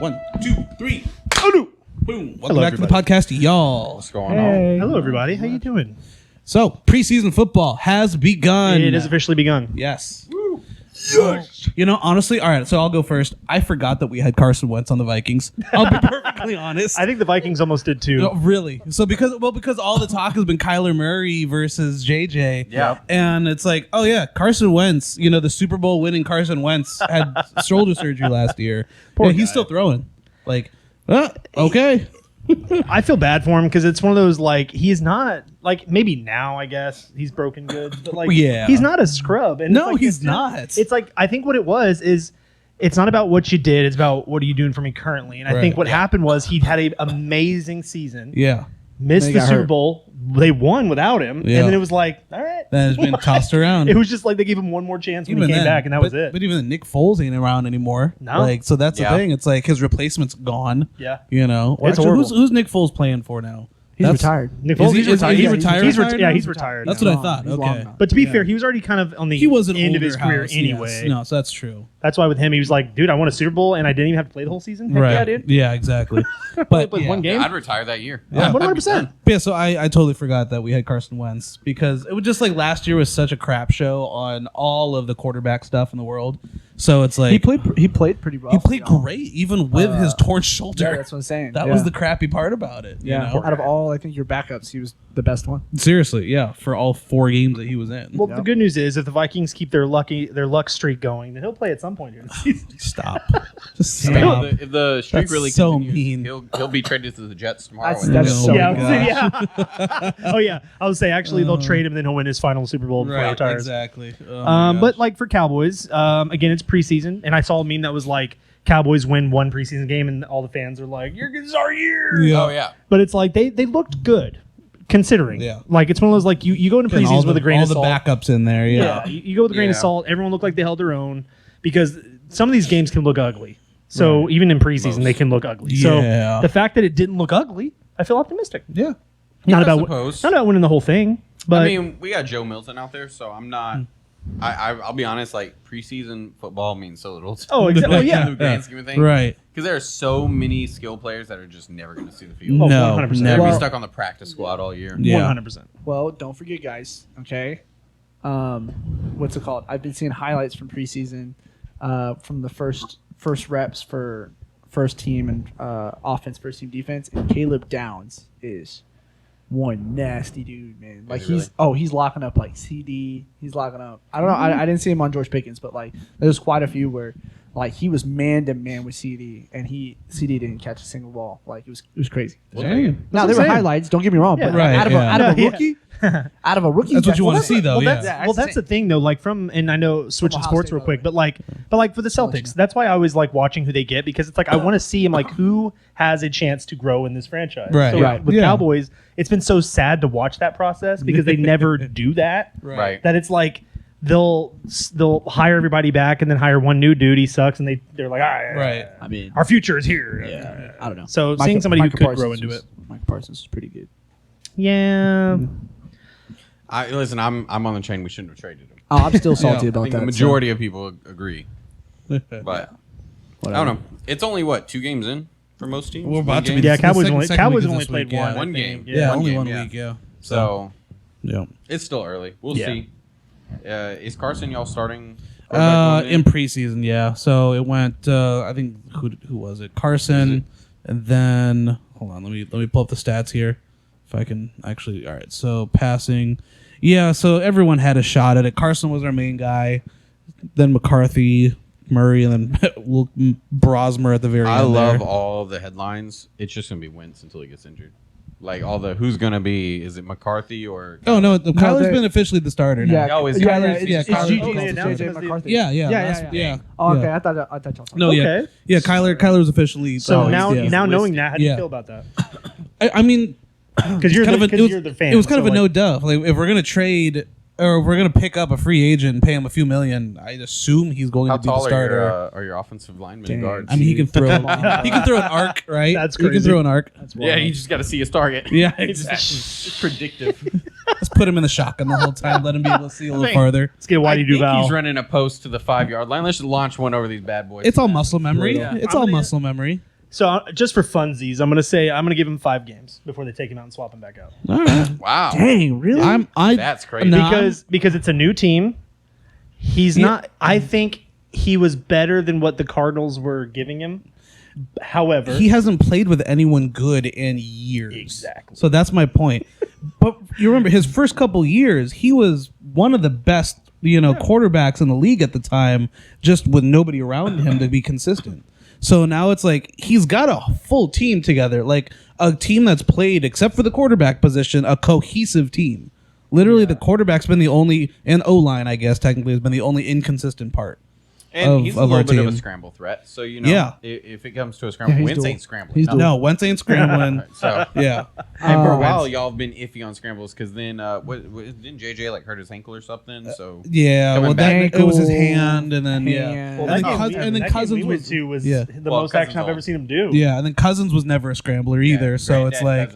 1, 2, 3. Oh, no. Boom. Welcome back to the podcast, y'all. What's going on? Hello, everybody. How you doing? So, preseason football has begun. It has officially begun. Yes. Woo. Yes. You know, honestly, all right, so I'll go first. I forgot that we had Carson Wentz on the Vikings. I'll be perfectly honest. I think the Vikings almost did too. No, really? So because all the talk has been Kyler Murray versus JJ. Yeah. And it's like, oh yeah, Carson Wentz, you know, the Super Bowl winning Carson Wentz had shoulder surgery last year. Poor He's guy. still throwing. Like, okay. I feel bad for him because it's one of those, like, he is not, like, maybe now, I guess, he's broken goods, but, like, Yeah. he's not a scrub. And No, it's like, he's not. It's like, I think what it was is, it's not about what you did, it's about what are you doing for me currently. And I think what happened was he'd had an amazing season, Yeah. missed Then the he got Super hurt. Bowl, they won without him, Yeah. and then it was like, all right. That has been tossed around. It was just like they gave him one more chance when he came back, and that was it. But even Nick Foles ain't around anymore. No. Like, so that's Yeah. the thing. It's like his replacement's gone. Yeah. You know? It's horrible. Who's Nick Foles playing for now? He's That's- retired. Nick Is Foles, he- he's is retired. he Yeah, retired? He's Retired yeah, now? he's retired. That's now. what I thought. He's Okay. long now. But to be fair, he was already kind of on the He was an end of older his career house, anyway. yes. No, so that's true. That's why with him, he was like, dude, I won a Super Bowl, and I didn't even have to play the whole season. Heck yeah, dude. Yeah, exactly. But Played yeah. one game. I'd retire that year. Yeah. 100%. Yeah, so I totally forgot that we had Carson Wentz because it was just like last year was such a crap show on all of the quarterback stuff in the world. So it's like He played pretty well. he played great even with his torn shoulder. Yeah, that's what I'm saying. That was the crappy part about it. Yeah. You know? Out of all, I think your backups, he was the best one. Seriously, yeah, for all 4 games that he was in. Well, the good news is if the Vikings keep their luck streak going, then he'll play at some point during the season. Stop. Just I mean, stop. if the streak That's really so continues, mean. he'll be traded to the Jets tomorrow. That's- and that's he'll- so yeah, God. oh yeah. I would say actually they'll trade him, and then he'll win his final Super Bowl before he Right, retires. exactly. Oh my But gosh. like for Cowboys, again, it's preseason, and I saw a meme that was like Cowboys win one preseason game, and all the fans are like, "This is our year." Yeah. Oh yeah. But it's like they looked good, considering. Yeah. Like it's one of those like you go into And preseason with a grain all of the salt. backups in there, yeah. Yeah, you go with a grain of Yeah. salt. Everyone looked like they held their own because some of these games can look ugly. So even in preseason, they can look ugly. Yeah. So the fact that it didn't look ugly, I feel optimistic. Yeah. Not I about suppose. not about winning the whole thing, but I mean, we got Joe Milton out there, so I'm not. I'll be honest. Like preseason football means so little. To oh, exactly. in yeah. the grand scheme of things, Right. Because there are so many skill players that are just never going to see the field. Oh, No, 100%. They're never. gonna be stuck on the practice squad all year. Yeah. 100%. Well, don't forget, guys. Okay. What's it called? I've been seeing highlights from preseason, from the first reps for first team and offense, first team defense, and Caleb Downs is one nasty dude, man. Like he he's locking up like CD. He's locking up. I don't know. I didn't see him on George Pickens, but like there's quite a few where like he was man to man with CD, and CD didn't catch a single ball. Like it was crazy. We'll take it. Now what there I'm were saying. highlights. Don't get me wrong, Yeah. but Right, out of yeah. a Yeah. rookie, out of a rookie, That's what you well, want to see, though. Well, Yeah. that's the thing, though. Like and I know switching Ohio sports State, real by the quick, way. but like for the Celtics, that's why I always like watching who they get because it's like I want to see him like who has a chance to grow in this franchise. Right. So Right. with Yeah. Cowboys, it's been so sad to watch that process because they never do that. Right. That it's like they'll hire everybody back and then hire one new dude. He sucks, and they're like, all right, Right. I mean, our future is here. yeah, I don't know. So seeing somebody who could grow Parsons into was- it. Mike Parsons is pretty good. Yeah. Listen, I'm on the train. We shouldn't have traded him. Oh, I'm still salty Yeah. I about think that. the majority of people agree, but so, I don't know. It's only what 2 games in for most teams. We're about One to game? be- Yeah, It's the Cowboys second- only second week Cowboys of only this played week, yeah. one. I One think. game. Yeah, One only game, 1 yeah. week, yeah. So Yeah. it's still early. We'll Yeah. see. Is Carson y'all starting? In preseason, yeah. So it went. I think who was it? Carson, and then hold on. Let me pull up the stats here, if I can actually. All right. So passing, yeah. So everyone had a shot at it. Carson was our main guy, then McCarthy, Murray, and then Brosmer at the very I end. love there. all the headlines. It's just gonna be Wentz until he gets injured. Like all the who's gonna be? Is it McCarthy or? Oh no, Kyler's they- been officially the starter now. Oh, is yeah, Kyler- yeah, is yeah, it Kyler- G- oh, they it's announced JJ him as the- McCarthy. Yeah. yeah. Oh, okay, Yeah. I thought y'all talking. No, yeah, Okay. yeah. Kyler was officially. So oh, now yeah. knowing that, how do you Yeah. feel about that? I mean, Because you're kind of a- you're the fan. It was kind of so, a no like, duh. Like if we're gonna trade or if we're gonna pick up a free agent and pay him a few million, I assume he's going How to be the tall starter. are your offensive linemen Dang. guards? I mean, he can throw. Come on. He can throw an arc, right? That's He can crazy. throw an arc. That's yeah, wild. you just got to see his target. Yeah, Exactly. exactly. It's predictive. Let's put him in the shotgun the whole time. Let him be able to see a little think- farther. Let's get I Whitey think Duval. he's running a post to the 5-yard line. Let's just launch one over these bad boys. It's all muscle memory. Yeah. It's I'm all gonna- muscle memory. So just for funsies, I'm gonna give him 5 games before they take him out and swap him back out. All right. Wow. Dang, really? That's crazy. No. Because it's a new team. He's not. I think he was better than what the Cardinals were giving him. However, He hasn't played with anyone good in years. Exactly. So that's my point. But you remember his first couple years, he was one of the best, quarterbacks in the league at the time, just with nobody around him to be consistent. So now it's like he's got a full team together, like a team that's played, except for the quarterback position, a cohesive team. Literally, the quarterback's been the only, and O-line, I guess, technically, has been the only inconsistent part. And he's a of little our bit of a team. scramble threat. So, Yeah. if it comes to a scramble, he's Wentz dual. ain't scrambling. He's dual. No, Wentz ain't scrambling. So, Yeah. and for a Oh. while, y'all have been iffy on scrambles because then, didn't JJ hurt his ankle or something? So, Yeah, Coming well, back. it was his Ankle, hand, and then hand. well, and that then, game and then that Cousins game we went was to was yeah, the Well, most action Cousins I've ever seen him do. yeah, and then Cousins was never a scrambler either. So it's like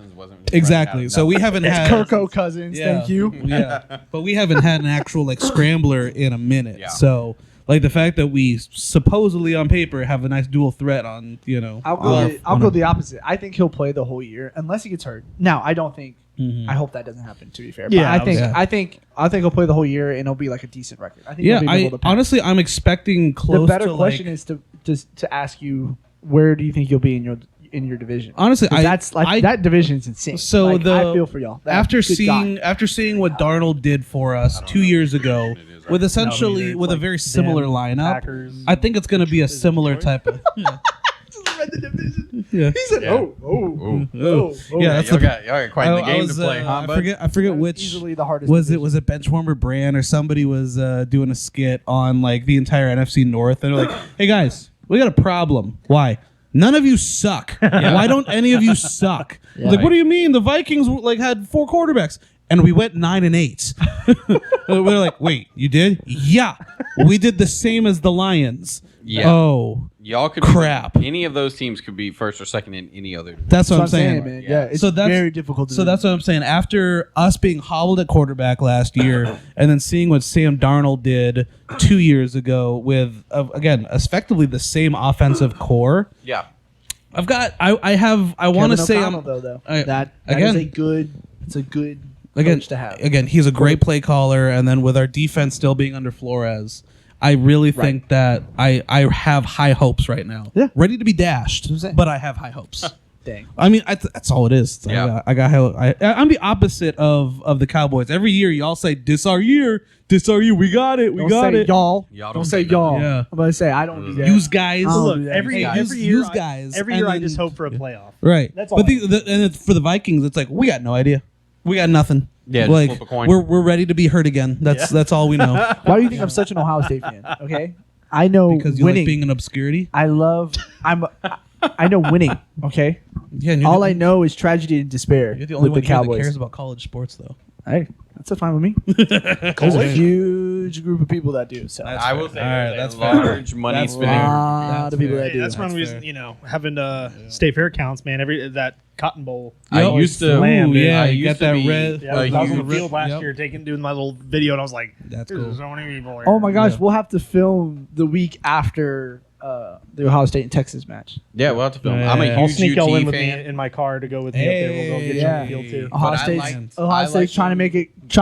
exactly. So we haven't had Kirko Cousins. Yeah. Thank you. yeah, but we haven't had an actual scrambler in a minute. Yeah. So the fact that we supposedly on paper have a nice dual threat on I'll go the opposite. I think he'll play the whole year unless he gets hurt. Now, I don't think. Mhm. I hope that doesn't happen. To be fair, Yeah, but I think he'll play the whole year and it'll be like a decent record. I think. Yeah, he'll be able to pass. honestly I'm expecting close. the better to question is to ask you, where do you think you'll be in your division? Honestly, 'Cause that's that division is insane. So I feel for y'all. after Good God. seeing what Darnold did for us 2 years ago with essentially either. with It's a very like similar them, lineup, Packers. I think it's going to be a similar type of. Yeah. He said, Yeah. oh. Yeah, that's y'all the- got quite the game to play, huh, I bud? forget which easily the hardest. was it Benchwarmer Brand or somebody was doing a skit on the entire NFC North, and they're like, "Hey guys, we got a problem. Why? None of you suck. Why don't any of you suck?" Yeah. Like, what do you mean? The Vikings had 4 quarterbacks, and we went 9-8. We're like, wait, you did? Yeah, we did the same as the Lions. Yeah. Oh, Y'all could crap. Any of those teams could be first or second in any other. that's what So I'm saying. man. Yeah. Yeah, it's So that's- very difficult. To So do. that's what I'm saying. After us being hobbled at quarterback last year, and then seeing what Sam Darnold did 2 years ago with, again, effectively the same offensive core, Yeah. I want to say though. I- That again- is a good. It's a good again, coach to have. Again, he's a great play caller, and then with our defense still being under Flores, I really think that I have high hopes right now. Yeah. Ready to be dashed, what I'm saying. but I have high hopes. Dang. I mean, that's all it is. Yeah. I'm the opposite of the Cowboys. Every year, y'all say, "This our year. This our year. We got it. We Don't got say it." y'all. Y'all Don't don't say do that. y'all. Yeah. I'm gonna say I don't do that. Use guys. Oh, Look, yeah. every Hey, every use year, guys, every year and I just then- hope for a playoff. Right. That's all But I and for the Vikings, it's like we got no idea. We got nothing. Yeah, just flip a coin. We're ready to be hurt again. That's all we know. Why do you think I'm such an Ohio State fan? Okay, I know Because you winning. like being an obscurity. I know winning. Okay, Yeah. And you're all the, I know is tragedy and despair You're the only with one the here that Cowboys. cares about college sports, though. Hey, that's fine with me. There's a huge group of people that do. So I will say All right, there's that's a fair. large money That's spinning. fair. lot of people fair. that do. That's one That's reason, fair. having state fair counts, man. That Cotton Bowl. I Yep. used to. Slam, dude. yeah, I you used got to that be red. Yeah, I was on the huge- field last Yep. year doing my little video, and I was like, That's "There's cool. so many people here." Oh my gosh, Yeah. we'll have to film the week after the Ohio State and Texas match. Yeah, we'll have to film. I'm a Yeah. I'll huge sneak y'all in UT with me fan. in my car to go with me up there. We'll go get you Yeah. on the field too. Ohio But I State's liked- Ohio I State's liked trying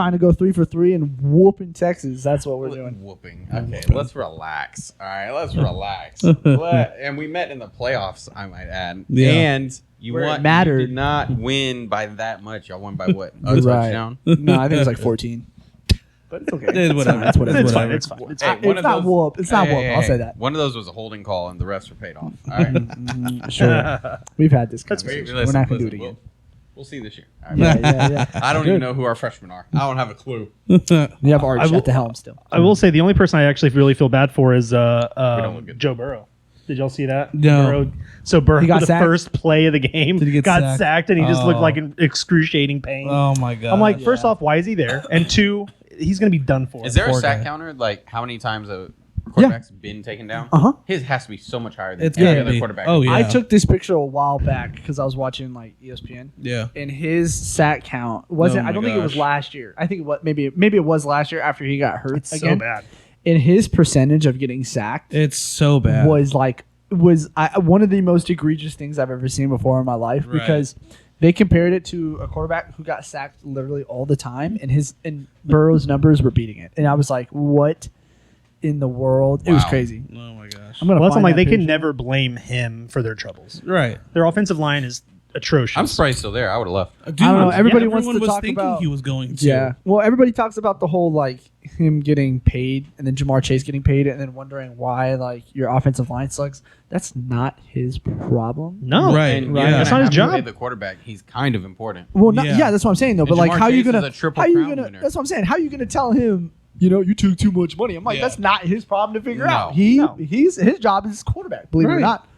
when- to go 3 for 3 and whooping Texas. That's what we're doing. Whooping. Okay, let's relax. All right, let's relax. And we met in the playoffs, I might add. Yeah. And you Where it won. mattered. You did not win by that much. Y'all won by what? A Right. touchdown. No, I think it was like 14. But it's okay. It's whatever. It's whatever. It's whatever. fine. It's fine. It's Hey, fine. one It's of not those- whoop. It's not Hey, whoop. hey, I'll hey. say that. One of those was a holding call, and the refs were paid off. All right. Sure. We've had this That's conversation. Listen, We're not going to do it listen, again. We'll see this year. All right. Yeah. I don't Good. even know who our freshmen are. I don't have a clue. You have Arch I will- at the helm still. I will say the only person I actually really feel bad for is don't look good. Joe Burrow. Did y'all see that? No. Burrow, so Burrow, He got the sacked? first play of the game, Did he get got sacked? sacked, and he just looked Oh. like in excruciating pain. Oh my god. I'm like, first Yeah. off, why is he there? And two, he's going to be done for. Is there a Poor sack guy. counter? Like how many times a quarterback's been taken down? Uh-huh. His has to be so much higher than It's any gotta other be. quarterback. Oh yeah. I took this picture a while back because I was watching like ESPN. Yeah. And his sack count wasn't. Oh I my don't think it was gosh. last year. I think maybe it was last year after he got hurt It's again. so bad. And his percentage of getting sacked It's so bad. was like was one of the most egregious things I've ever seen before in my life Right. because they compared it to a quarterback who got sacked literally all the time, and Burrow's numbers were beating it. And I was like, what in the world? It was Wow. crazy. Oh my gosh. I'm gonna Well, that's find like that they can picture. never blame him for their troubles. Right. Their offensive line is atrocious. I'm surprised he's still there. I would have left. Dude, I don't know. Everybody everyone wants to was talk thinking about. he was going to. Yeah. Well, everybody talks about the whole like him getting paid and then Jamar Chase getting paid and then wondering why like your offensive line sucks. That's not his problem. No, Right. And Right. you're That's gonna not his have to pay job. the quarterback. He's kind of important. Well, Yeah. yeah, that's what I'm saying though. And But like, Jamar how you Chase is gonna? a Triple How you Crown gonna? winner. That's what I'm saying. How you gonna tell him? You know, you took too much money. I'm like, Yeah. that's not his problem to figure No. out. No. His job is quarterback. Believe it or Right. not.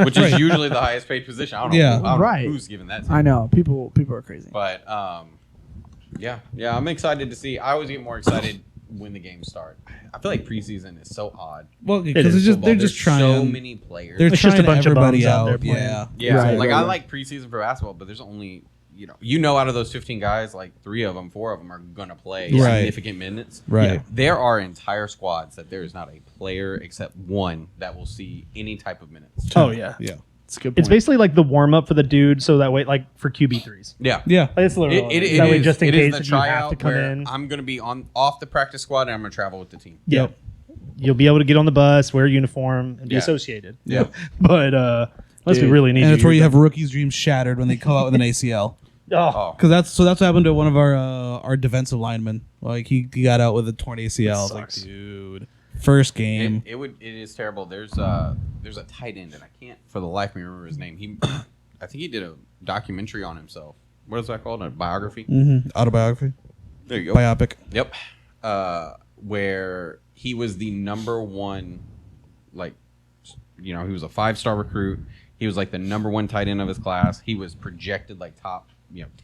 Which is usually the highest paid position. I don't know. Yeah. I don't Right. know who's giving that to. I know people are crazy. But yeah, I'm excited to see. I always get more excited when the games start. I feel like preseason is so odd. Well, because is it's just Football, they're there's just trying. so many players. They're It's trying just a bunch of everybody bums out there out. playing. Yeah. Yeah, Right, like right, I right. like preseason for basketball, but there's only out of those 15 guys, like 4 of them are gonna play Right. significant minutes. Right. Yeah. There are entire squads that there is not a player except one that will see any type of minutes. Oh yeah, Yeah. It's a good. it's point. basically like the warm up for the dude, so that way, like for QB3s. Yeah. Yeah. Like, it's literally all It is. That way, is- just in it is case the if you have tryout to come where in. I'm gonna be off the practice squad and I'm gonna travel with the team. Yeah. Yep. You'll be able to get on the bus, wear a uniform, and be Yeah. associated. Yeah. But unless we Dude. really need And you, it's where you have rookies' dreams shattered when they come out with an ACL. Oh, Because that's what happened to one of our defensive linemen. Like he got out with a torn ACL. I was like, sucks. dude, first game. It is terrible. There's a tight end and I can't for the life of me remember his name. I think he did a documentary on himself. What is that called? A biography? Autobiography, There you go. biopic. Yep. Where he was the number one, like, he was a 5-star recruit. He was like the number one tight end of his class. He was projected like top,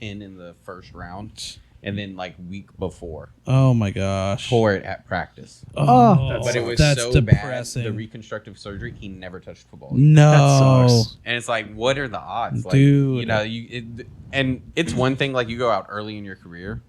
10 in the first round. And then like week before, Oh my gosh. tore it at practice. Oh, But it was that's so depressing. bad, the reconstructive surgery, he never touched football. No. That sucks. And it's like, what are the odds? Like, Dude. And it's one thing, like, you go out early in your career,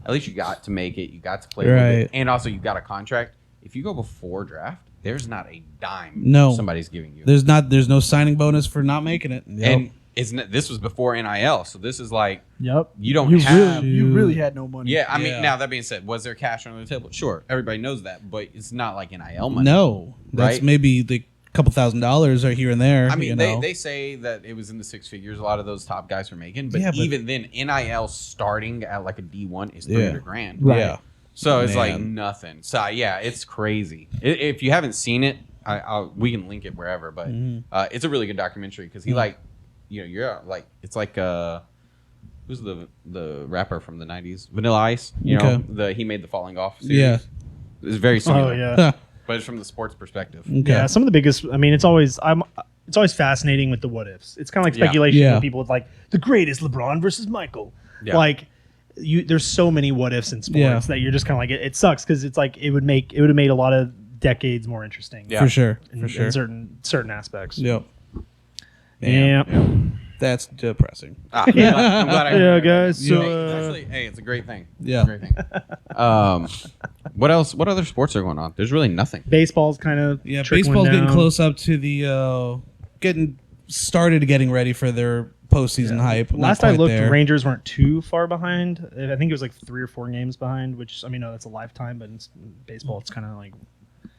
at least you got to make it, you got to play Right. with it, and also you got a contract. If you go before draft, there's not a dime No. somebody's giving you. There's no signing bonus for not making it. Yep. And this was before NIL, so this is like, Yep. you don't You have... really had no money. Yeah, I mean, Yeah. now that being said, was there cash under the table? Sure, everybody knows that, but it's not like NIL money. no, that's Right? maybe the couple $1,000s or here and there. I mean, you know? they say that it was in the 6 figures. A lot of those top guys are making, but, Yeah, but- even then, NIL starting at like a D1 is Yeah. 300 grand. Right. Yeah. So it's like Man. nothing. So yeah, it's crazy. If you haven't seen it, we can link it wherever. But it's a really good documentary because he like, you're like, it's like who's the rapper from the 90s? Vanilla Ice. Okay. He made the Falling Off series. Yeah. It's very similar. oh yeah. Huh. But it's from the sports perspective. Okay. Yeah, some of the biggest. I mean, it's always fascinating with the what ifs. It's kind of like Yeah. speculation Yeah. with people with like the greatest LeBron versus Michael. Yeah. Like, there's so many what ifs in sports Yeah. that you're just kind of like it sucks because it's like it would have made a lot of decades more interesting. Yeah. For sure. in, For sure. in certain aspects. Yep. Yeah. That's depressing. I'm glad I Yeah, guys. Yeah. So, Actually, hey, it's a great thing. Yeah. It's a great thing. What else? What other sports are going on? There's really nothing. baseball's kind of Yeah, trickling baseball's getting down. close up to the getting ready for their postseason hype. Not Last I quite looked, there. Rangers weren't too far behind. I think it was like 3 or 4 games behind, which I mean, no, that's a lifetime, but in baseball, it's kind of like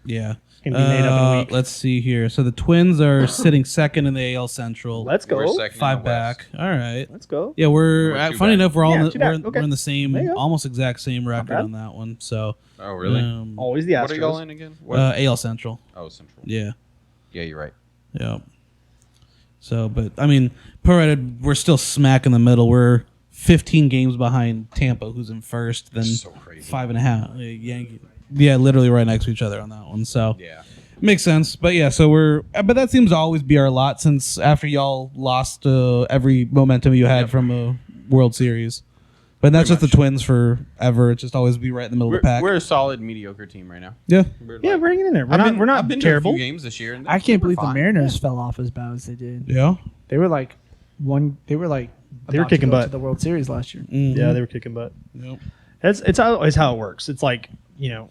Yeah. can be made up in a week. Let's see here. So the Twins are sitting second in the AL Central. Let's We're go. second in 5 the West. back. All right. Let's go. Yeah, We're we're two funny back. enough. We're all Yeah, in the, two back. we're Okay. in the same, There you go. almost exact same record bad. on that one. So Oh, really? Always the Astros. What are y'all in again? What? AL Central. Oh, Central. Yeah. Yeah, you're right. Yeah. So, but I mean, prorated, we're still smack in the middle. We're 15 games behind Tampa, who's in first. Then So crazy. 5.5. Yankee. Yeah, literally right next to each other on that one. So Yeah. makes sense. But yeah, so but that seems to always be our lot since after y'all lost every momentum you had from a World Series. But that's Pretty just the Twins forever. It just always be right in the middle We're, of the pack. we're a solid mediocre team right now. Yeah. Yeah, we're hanging in there. We're I've not been terrible. to a few games this year. And I can't believe the fine. Mariners fell off as bad as they did. Yeah. They were like They were about to kicking go butt. to the World Series last year. Mhm. Yeah, they were kicking butt. Yep. It's always how it works. It's like the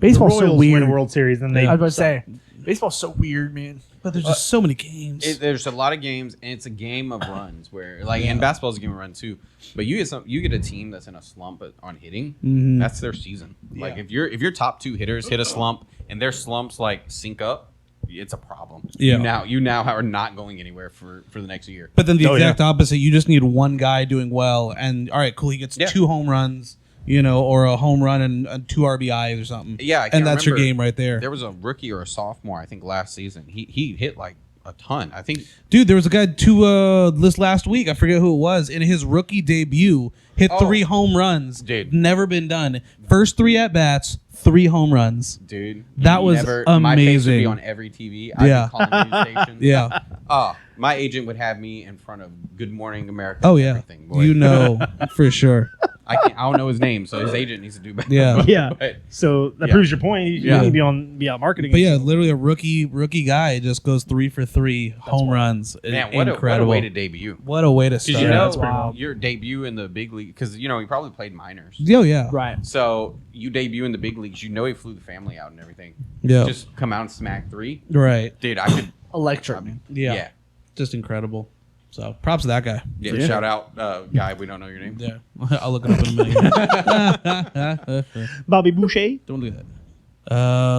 Baseball's Royals so weird. win a World Series, and they I was about to say Baseball's so weird, man. But there's just so many games. There's a lot of games, and it's a game of runs. Where and basketball's a game of runs too. But you get a team that's in a slump on hitting. That's their season. Like if your top 2 hitters hit a slump and their slumps like sync up, it's a problem. Yeah. You now are not going anywhere for the next year. But then the exact opposite. You just need one guy doing well, and all right, cool. He gets 2 home runs, or a home run and 2 RBIs or something. Yeah, and that's your game right there. There was a rookie or a sophomore, I think, last season. He hit like a ton. I think, dude, there was a guy this last week. I forget who it was. In his rookie debut, hit 3 home runs. Dude, never been done. First 3 at bats. 3 home runs. Dude. That was amazing. My face would be on every TV. I'd be calling news stations. Yeah. My agent would have me in front of Good Morning America. Oh, yeah. Everything, boy. For sure. I don't know his name, so his agent needs to do better. Yeah. Yeah. But, So that proves your point. You need to be out marketing. But yeah, literally a rookie guy just goes 3 for 3 home runs. man, what a way to debut. What a way to Did start. you know wow. your debut in the big league? Because, he probably played minors. Oh, yeah. Right. So you debut in the big leagues. He flew the family out and everything. Yeah. Just come out and smack 3. Right. Dude, I could. Electric, man. Yeah. Just incredible. So props to that guy. Yeah, shout out, guy. We don't know your name. Yeah. I'll look it up in a minute. Bobby Boucher. Don't do that.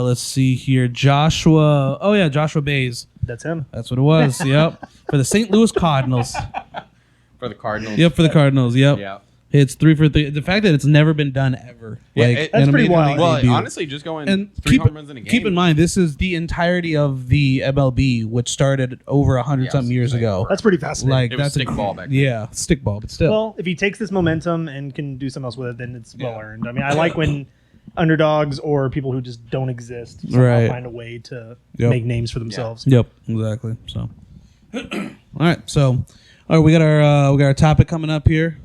Let's see here. Joshua. Oh, yeah. Joshua Bays. That's him. That's what it was. Yep. For the St. Louis Cardinals. For the Cardinals. Yep. For the Cardinals. Yep. Yeah. It's 3 for 3. The fact that it's never been done ever. Yeah, that's in a pretty major wild. league Well, debut. honestly, just going And 3 home runs in a game. keep in mind, this is the entirety of the MLB, which started over 100-something years ago. That's pretty fascinating. Like It was that's stick ball back then. Yeah, stick ball, but still. Well, if he takes this momentum and can do something else with it, then it's well earned. I mean, I like when underdogs or people who just don't exist somehow find a way to make names for themselves. Yep, exactly. So, all right. So, all right, we got our topic coming up here.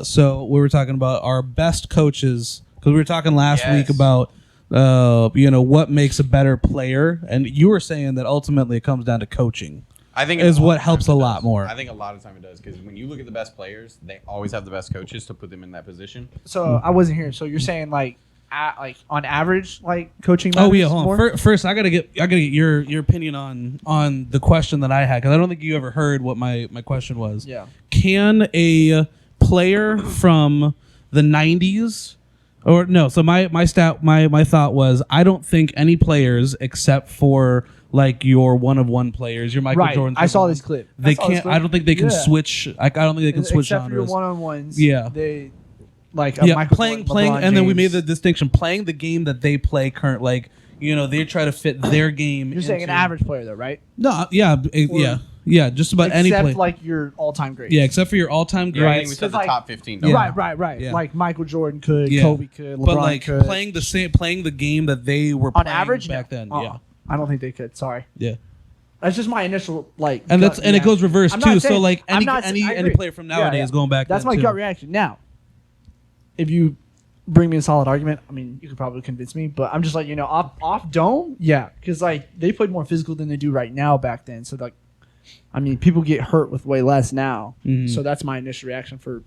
So we were talking about our best coaches because we were talking last week about what makes a better player, and you were saying that ultimately it comes down to coaching. I think is what helps a lot more. I think a lot of time it does because when you look at the best players, they always have the best coaches to put them in that position. So I wasn't here. So you're saying like on average, like coaching. Oh yeah, matters hold on. more? First, I gotta get your opinion on the question that I had because I don't think you ever heard what my question was. Yeah. Can a player from the 90s or no? So my thought was I don't think any players except for like your one-of-one players, your Michael Right. Jordan. I saw this clip. They can't. I don't think they can switch. I don't think they can switch Except for your genres. one-on-ones. Yeah. They like Michael playing, Jordan, LeBron and then we James. made the distinction: playing the game that they play current, like they try to fit their game. You're saying an into- average player though, right? No, yeah, just about any Except play. like your all-time greats. Yeah, except for your all-time Yeah, I think greats. we said the like- top 15. Yeah. Right. Yeah. Like Michael Jordan could, Yeah. Kobe could, LeBron But like could. playing the game that they were on playing average back no. then. Uh-uh. I don't think they could. Sorry. Yeah. That's just my initial like. And gut that's and it goes reaction. reverse I'm too. not So saying- like I'm not any saying- I any agree. player from nowadays going back. That's then my too. gut reaction. Now, if you bring me a solid argument, I mean, you could probably convince me. But I'm just like off dome, yeah, because like they played more physical than they do right now back then. So like, I mean, people get hurt with way less now. Mhm. So that's my initial reaction for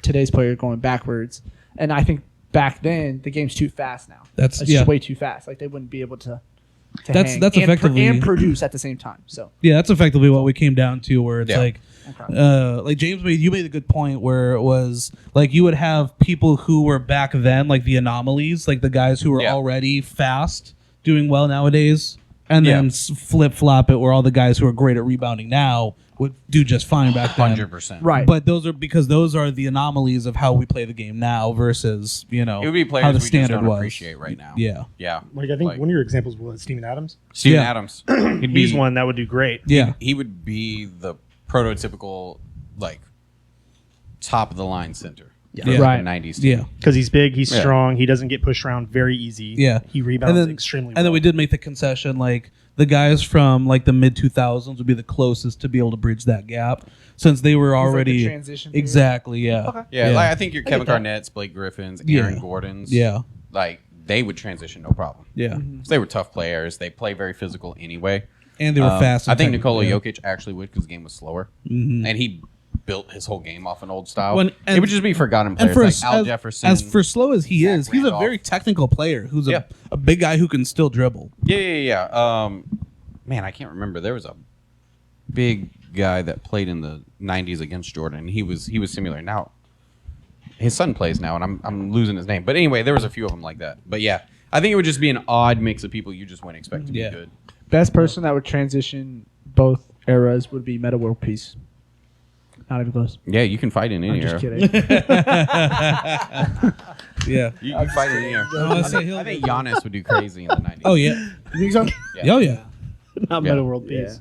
today's player going backwards. And I think back then the game's too fast now. That's It's just way too fast. Like they wouldn't be able to That's hang effectively and produce at the same time. So Yeah, that's effectively what we came down to, where it's like, Okay. like James made a good point where it was like you would have people who were back then, like the anomalies, like the guys who were already fast, doing well nowadays, and then flip flop it where all the guys who are great at rebounding now would do just fine back then. 100%. right. But those are the anomalies of how we play the game now versus It would be players how the we just standard don't was. appreciate right now. Yeah. Yeah. Like I think one of your examples was Steven Adams. Steven Yeah. Adams. He'd be He's one that would do great. Yeah. He would be the prototypical like top of the line center. Yeah. for Right. the 90s team. Yeah. Because he's big, he's Yeah. strong, he doesn't get pushed around very easy. Yeah. He rebounds And then- extremely well. And then we did make the concession, like the guys from like the mid 2000s would be the closest to be able to bridge that gap since they were like, the already transition period. exactly. Yeah. Okay. Yeah, like I think your Kevin get that. Garnett's, Blake Griffin's, Yeah. Aaron Gordon's, Yeah. like they would transition no problem. Yeah. 'Cause they were tough players. They play very physical anyway. And they were fast. I and think technical, Nikola yeah. Jokic actually would because the game was slower, Mhm. and he built his whole game off an old style. And it would just be forgotten and players for like Al as, Jefferson. as for slow as he Zach is, he's a Randolph. very technical player who's Yeah. a big guy who can still dribble. Yeah. Man, I can't remember. There was a big guy that played in the 90s against Jordan. He was similar. Now his son plays now, and I'm losing his name. But anyway, there was a few of them like that. But yeah, I think it would just be an odd mix of people you just wouldn't expect to be good. Best person that would transition both eras would be Meta World Peace. Not even close. Yeah, you can fight in any I'm era. just kidding. Yeah. You can fight in any era. I think Giannis would do crazy in the 90s. Oh yeah. You think so? Yeah. Oh yeah. Not Yeah. Meta World Peace.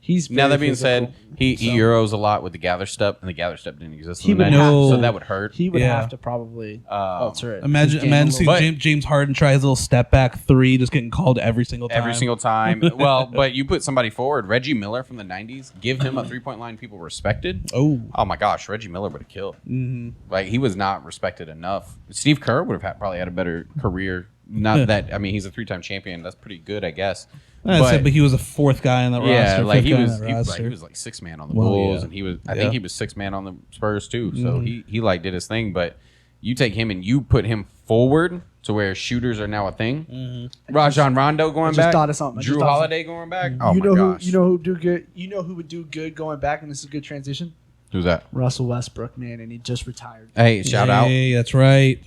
He's Now very that being physical. said, he Euros a lot with the gather step, and the gather step didn't exist He in the would 90s, have- so that would hurt. He would Yeah. have to probably alter it. Imagine seeing But- James Harden try his little step back three, just getting called every single time. Every single time. Well, but you put somebody forward, Reggie Miller from the 90s, give him a 3-point line people respected. Oh. Oh my gosh, Reggie Miller would have killed. Mm-hmm. Like, he was not respected enough. Steve Kerr would have probably had a better career. Not that, I mean, he's a 3-time champion. That's pretty good, I guess. But he was a fourth guy on the Yeah, roster. like fifth he guy on was, that he roster. was like sixth man on the Well, Bulls, yeah. and he was. I Yeah. think he was sixth man on the Spurs too. So he like did his thing. But you take him and you put him forward to where shooters are now a thing. Rajon Rondo going just back. thought of something. I just Drew thought of Holiday going back. Oh you my know gosh. who? You know who do good? You know who would do good going back, and this is a good transition. Who's that? Russell Westbrook, man, and he just retired. Hey, shout out. Hey, that's right.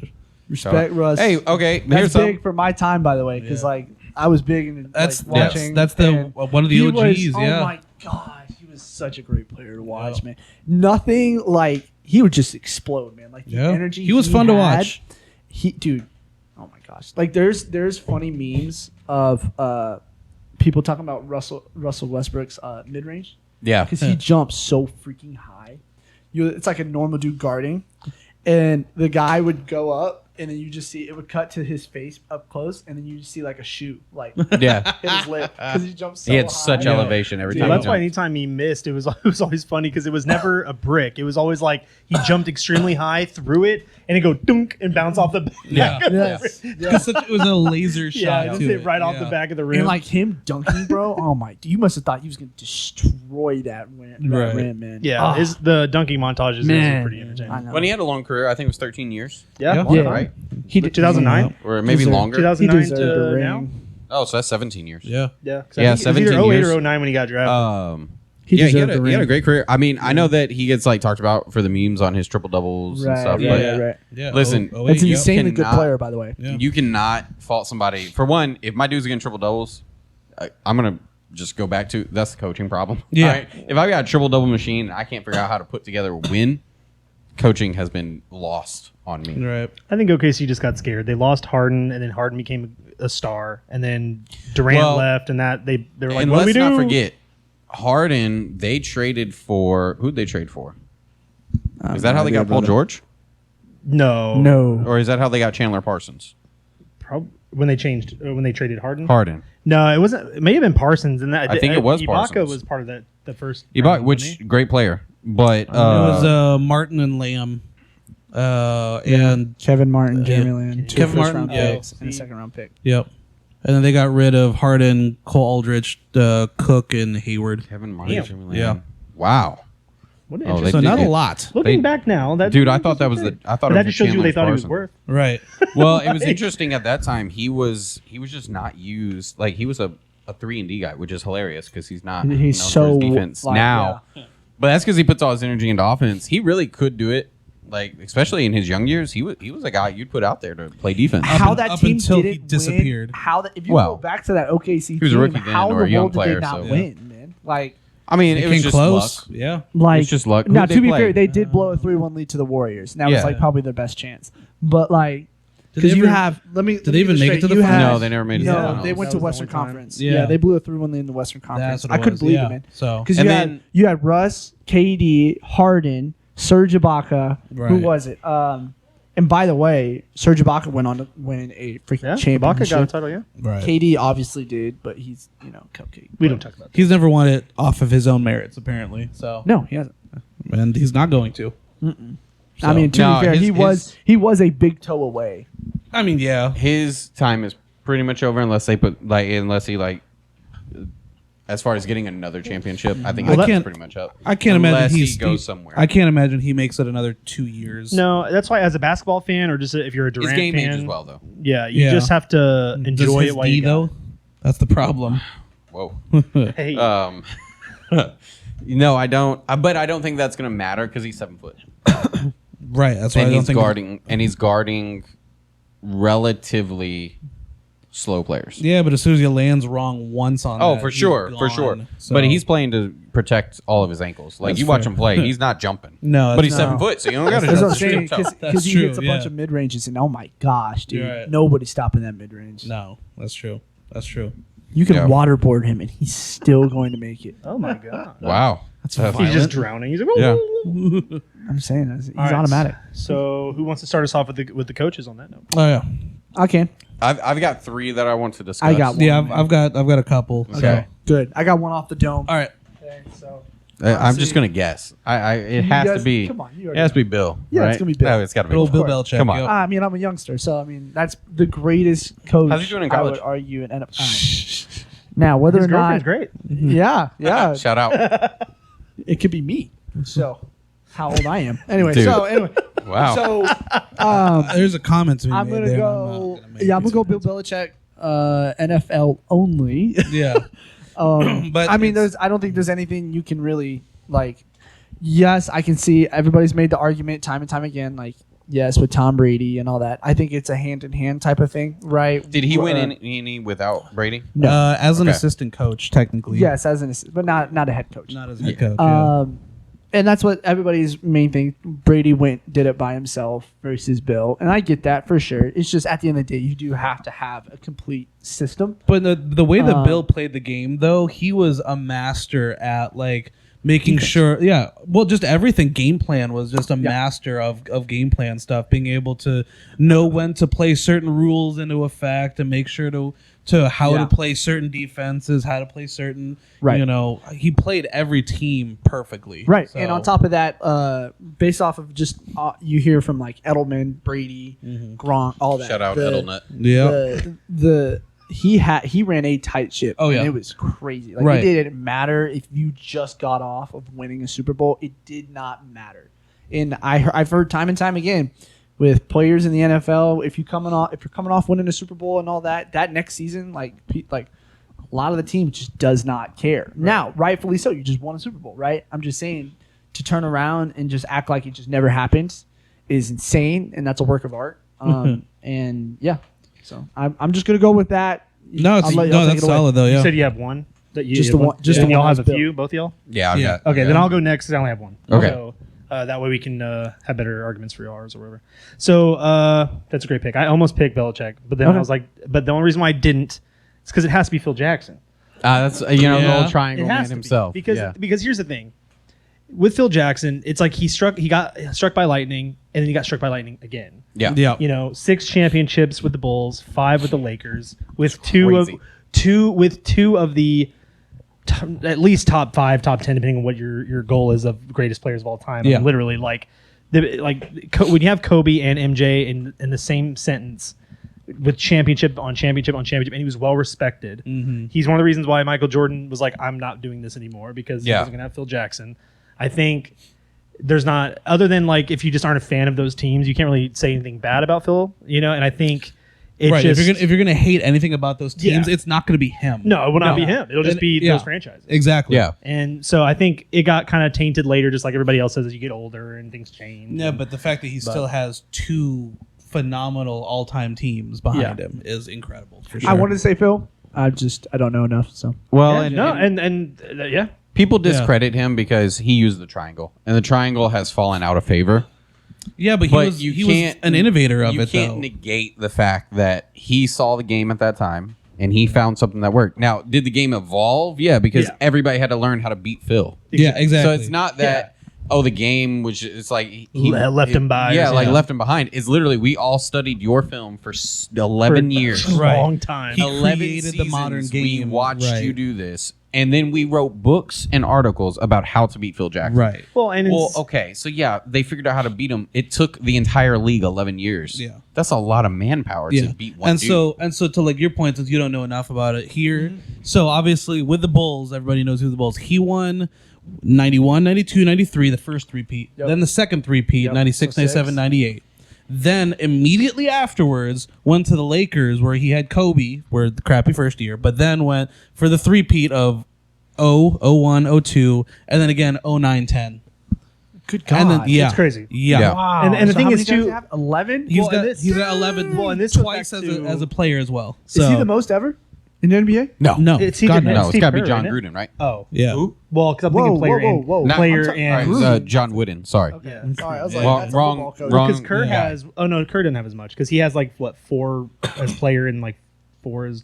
Respect, Russ. Hey, okay. That's Here's big some. for my time, by the way, because Yeah. like I was big in That's watching. that's the and one of the he OGs. was, yeah. Oh my god, he was such a great player to watch, man. Nothing like he would just explode, man. Like the Yeah. energy. He was fun to had, watch. Dude. Oh my gosh. Like there's funny memes of people talking about Russell Westbrook's mid range Yeah. because he jumps so freaking high. It's like a normal dude guarding, and the guy would go up. And then you just see it would cut to his face up close, and then you just see like a shoe like Yeah. hit his lip because he jumped so He had high. such elevation every Dude, time. that's he why jumped. anytime he missed, it was always funny because it was never a brick. It was always like he jumped extremely high, threw it, and it go dunk and bounce off the back. Yeah. Of the Yeah. rim. Because it was a laser Yeah, shot. just to hit it. right off the Yeah. back of the rim. And like him dunking, bro. Oh my! You must have thought he was gonna destroy that rim, Right. man. yeah, Ah, the dunking montages man, is pretty entertaining. I know. When he had a long career, I think it was 13 years. Yeah, Yeah. Right? He did 2009? Or maybe Deserved- longer. 2009 He deserved the to now. ring. Oh, so that's 17 years. Yeah. Yeah, Yeah, I think it was 17 either 08 years. or 09 when he got drafted. He Yeah, deserved the ring. he had a great career. I mean, I know that he gets like talked about for the memes on his triple doubles and Right, stuff, yeah, but yeah, right. Yeah. Listen, Oh, It's an yeah. insanely good Cannot- player, by the way. Yeah. you cannot fault somebody. For one, if my dude's getting triple doubles, I'm gonna just go back to that's the coaching problem. Yeah. All right? If I got a triple double machine and I can't figure out how to put together a win, coaching has been lost on me. Right. I think OKC just got scared. They lost Harden, and then Harden became a star, and then Durant Well, left, and that they were like, And "What do we let's do?" not forget, Harden. They traded for who'd they trade for? Is that how they got Paul George, No, or is that how they got Chandler Parsons? When they traded Harden. Harden. No, it wasn't. It may have been Parsons, and that I think it was Ibaka Parsons. was part of that. The first, Ibaka, round, which wasn't he? great player, but it was Martin and Lamb. And Kevin Martin, Jeremy Yeah. Lin, two Kevin first Martin, round yeah. picks, and a second round pick. yep. And then they got rid of Harden, Cole Aldrich, Cook, and Hayward. Kevin Martin. Yeah. Jimmy Lamb. Yeah. Wow. What an Oh, interesting- they So did not it. a lot. Looking they- back now, that Dude, I thought that was okay. I thought But it that was just shows you what they thought he was Chandler worth. Right. Well, it was interesting at that time. He was just not used. Like he was a 3-and-D guy, which is hilarious because he's not. He's known for so, his defense like, now. But that's because he puts all his energy into offense. He really could do it. Like especially in his young years, he was a guy you'd put out there to play defense. How un- that up team until he didn't disappeared. Win, how that if you Well, go back to that OKC he was a team, rookie then how or a in the young world did player, they not so- win, man? Like, I mean, They it was came just close. luck. Yeah. It's just luck. Now, Who'd to they be play? fair, they did blow a 3-1 lead to the Warriors. And that was Yeah. like probably their best chance. But like, Did because they you ever- have Did they even make it to the you finals? have- No, they never made it to the No, finals. they went That to was the Western only time. Conference. Yeah. Yeah, they blew a 3-1 lead in the Western Conference. That's what I it couldn't was, believe yeah. it, man. So Because And you then- had Russ, KD, Harden, Serge Ibaka. Who Right. was it? And by the way, Serge Ibaka went on to win a freaking Yeah, Ibaka championship. got a title. Yeah, right. KD obviously did, but he's cupcake. we But- don't talk about that. He's never won it off of his own merits, apparently. So No, he hasn't. and he's not going to. I mean, to No, be fair, his- he was a big toe away. I mean, yeah. His time is pretty much over unless he as far as getting another championship, I think I that's can't- pretty much up. I can't Unless imagine he goes somewhere. I can't imagine he makes it another 2 years. No, that's why as a basketball fan or just if you're a His Durant game fan, age as well, though. Yeah, you Yeah. just have to Does enjoy his it while D, you got though? That's the problem. Whoa. it. Hey, No, I don't. But I don't think that's going to matter because he's 7 foot, Right. That's why I and don't he's think guarding relatively slow players. Yeah, but as soon as he lands wrong once on Oh, that, for he's sure, gone. So- But he's playing to protect all of his ankles. Like That's you watch fair. him play, he's not jumping. No, but he's that's 7 foot, so you don't got to. That's what I'm That's saying true. because That's he true, hits a bunch yeah. of mid ranges, and oh my gosh, dude, You're right. nobody's stopping that mid range. No, that's true. That's true. You can Yeah. waterboard him, and he's still going to make it. oh my god, Wow, That's he's just drowning. He's like, Yeah. I'm saying he's All right. automatic. So who wants to start us off with the coaches on that note? Oh yeah, I can. I've got 3 that I want to discuss. I got one. yeah. I've got a couple. Okay. So. Good. I got one off the dome. All right. Okay, so I'm just see. gonna guess. It has guys- to be. come on, you it already has to be Bill. Yeah, right? it's gonna be Bill. No, it's got to be Bill Bill. Belichick. Come on. yep. I mean, I'm a youngster, so I mean that's the greatest coach. How's he doing in I college? would argue in NFL. Now, whether His or not, girlfriend's great. yeah, yeah, Shout out. it could be me. So, how old I am? Anyway, Dude. Wow. so There's a comment to be I'm made gonna there, go. and I'm not Yeah, I'm make gonna go it. Bill Belichick, NFL only. Yeah. But I mean, it's- I don't think there's anything you can really like. Yes, I can see everybody's made the argument time and time again. Like, yes, with Tom Brady and all that. I think it's a hand in hand type of thing, right? Did he win any without Brady? No. As an Okay. assistant coach, technically. Yes, as an assistant, but not a head coach. Not as a head coach. Yeah. And that's what everybody's main thing. Brady did it by himself versus Bill, and I get that for sure. It's just at the end of the day, you do have to have a complete system. But the way that Um, Bill played the game, though, he was a master at like making sure. Yeah, well, just everything. Game plan was just a master of game plan stuff. Being able to know when to play certain rules into effect and make sure to how Yeah. to play certain defenses, how to play certain. Right. You know, he played every team perfectly. Right, So- and on top of that, based off of just you hear from like Edelman, Brady, Gronk, all that. Shout out the, Edelnut. Yeah. He ran a tight ship. Oh, yeah. and it was crazy. Like Right. it didn't matter if you just got off of winning a Super Bowl. It did not matter. And I've heard time and time again with players in the NFL, if you're coming off winning a Super Bowl and all that next season, like a lot of the team just does not care. Now, rightfully so, you just won a Super Bowl, right? I'm just saying to turn around and just act like it just never happened is insane, and that's a work of art. And yeah, so I'm just gonna go with that. No, I'll take that's it away. solid though. You Yeah. said you have one that you Just you the have one- just the and y'all one have a that's Bill. few, both of y'all. Yeah, I've Yeah. got. Okay, yeah. then I'll go next because I only have one. Okay. So, that way we can have better arguments for yours or whatever. So that's a great pick. I almost picked Belichick, but then Okay. I was like, but the only reason why I didn't is because it has to be Phil Jackson. That's the Yeah. old triangle It man has to himself. be because yeah. because here's the thing. With Phil Jackson, it's like he got struck by lightning, and then he got struck by lightning again. Yeah. Yeah. You know, 6 championships with the Bulls, 5 with the Lakers, with two crazy. of the at least top 5, top 10, depending on what your goal is of greatest players of all time. Yeah. Literally, when you have Kobe and MJ in the same sentence with championship on championship on championship, and he was well respected. He's one of the reasons why Michael Jordan was like, I'm not doing this anymore because he Yeah. wasn't going to have Phil Jackson. I think there's not, other than like if you just aren't a fan of those teams, you can't really say anything bad about Phil, you know. And I think it's Right. just If you're gonna hate anything about those teams, Yeah. it's not gonna be him. no, it will not be him. It'll just And- be yeah. those franchises. Exactly. Yeah. And so I think it got kind of tainted later, just like everybody else says as you get older and things change. Yeah, but the fact that he still has 2 phenomenal all-time teams behind him is incredible. For sure. I wanted to say Phil. I don't know enough. So Well, Yeah, and yeah. people discredit him because he used the triangle, and the triangle has fallen out of favor. Yeah, but But he you was can't an innovator of you it, can't though. negate the fact that he saw the game at that time and he found something that worked. Now, did the game evolve? Yeah, because Yeah. everybody had to learn how to beat Phil. Yeah, exactly. So it's not that oh, the game, which it's like Left him by or Yeah, like something. left him behind. It's literally we all studied your film for 11 years. A Right. long time. He 11 created the seasons, modern We game, watched right. you do this, and then we wrote books and articles about how to beat Phil Jackson. Right. Well, and Well, it's, okay, so yeah, they figured out how to beat him. It took the entire league 11 years. Yeah. That's a lot of manpower to beat one and dude. so to like your point, since you don't know enough about it here, so obviously with the Bulls, everybody knows who the Bulls. He won 91, 92, 93, the first three-peat. Yep. Then the second three-peat, Yep. 96, So 97, six. 98. Then immediately afterwards went to the Lakers where he had Kobe, where the crappy first year, but then went for the three-peat of 01, 02, and then again 09, 10. Good God. And then, yeah. It's crazy. Yeah. Yeah. Wow. And the So thing how is, many guys too- do you have? 11? He's Well, and got this- he's at 11 Well, and this goes twice back as to- a player as well. So Is he the most ever in the NBA? no, No, It's God, either- no. no, it's Steve got to be Kerr, John isn't it? Gruden, right? Oh. Yeah. Well, because I'm Whoa, thinking player whoa, and whoa, whoa. player All and right, John Wooden. Sorry. Okay. Sorry. I was like, Wrong- that's a wrong- football coach. wrong- because Kerr yeah. has. Oh no, Kerr didn't have as much because he has like what 4 as player and like 4 as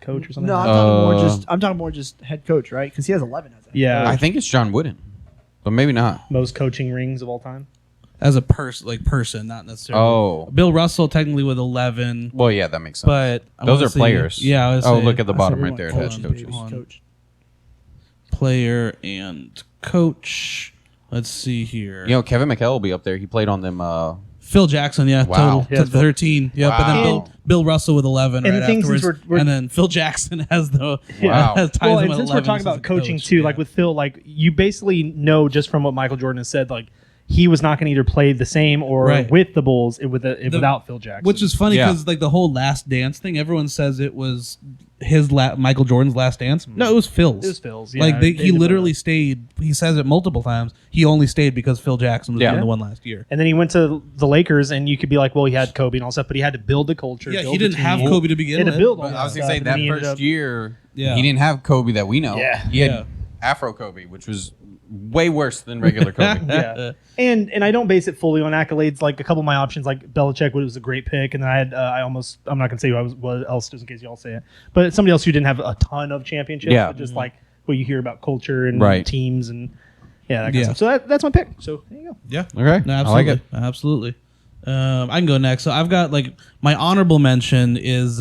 coach or something. No, like I'm talking more just head coach, right? Because he has 11 as a head Yeah. I think it's John Wooden, but maybe not. that. Most coaching rings of all time. As a person, not necessarily. Oh, Bill Russell technically with 11, well, yeah, that makes sense. but I Those wanna are see- players. Yeah. I would Oh, say look at the bottom we right want there. hold That's on, coaches. hold on. coach. player and coach. Let's see here. You know, Kevin McHale will be up there. He played on them. Phil Jackson, yeah, Wow. total Yeah, to 13. Yep, and then Wow. Bill Russell with 11 And right the thing, since afterwards, we're- and then Phil Jackson has the Wow. has ties Well, him and with since we're 11 talking as a about coaching coach, too, yeah. like with Phil, like you basically know just from what Michael Jordan has said, like he was not going to either play the same or Right. with the Bulls without Phil Jackson. Which is funny Yeah. because like the whole Last Dance thing, everyone says it was Michael Jordan's Last Dance. No, it was Phil's. It was Phil's, Like yeah. he literally stayed. He says it multiple times. He only stayed because Phil Jackson was Yeah. doing the one last year. And then he went to the Lakers, and you could be like, well, he had Kobe and all stuff, but he had to build the culture. Yeah, build he the didn't have team. Kobe to He begin had with. to build all But that I was gonna stuff, say and that then he ended first up- year, Yeah. he didn't have Kobe that we know. Yeah. He had Yeah. Afro Kobe, which was way worse than regular Kobe. Yeah. And I don't base it fully on accolades. Like a couple of my options, like Belichick was a great pick, and then I had I'm not gonna say who I was what else just in case y'all say it, but somebody else who didn't have a ton of championships, Yeah. but just like what you hear about culture and Right. teams and that kind Yeah. of stuff. So that's my pick. So there you go. Yeah. Okay. No, I absolutely. like it. Absolutely. I can go next. So I've got like my honorable mention is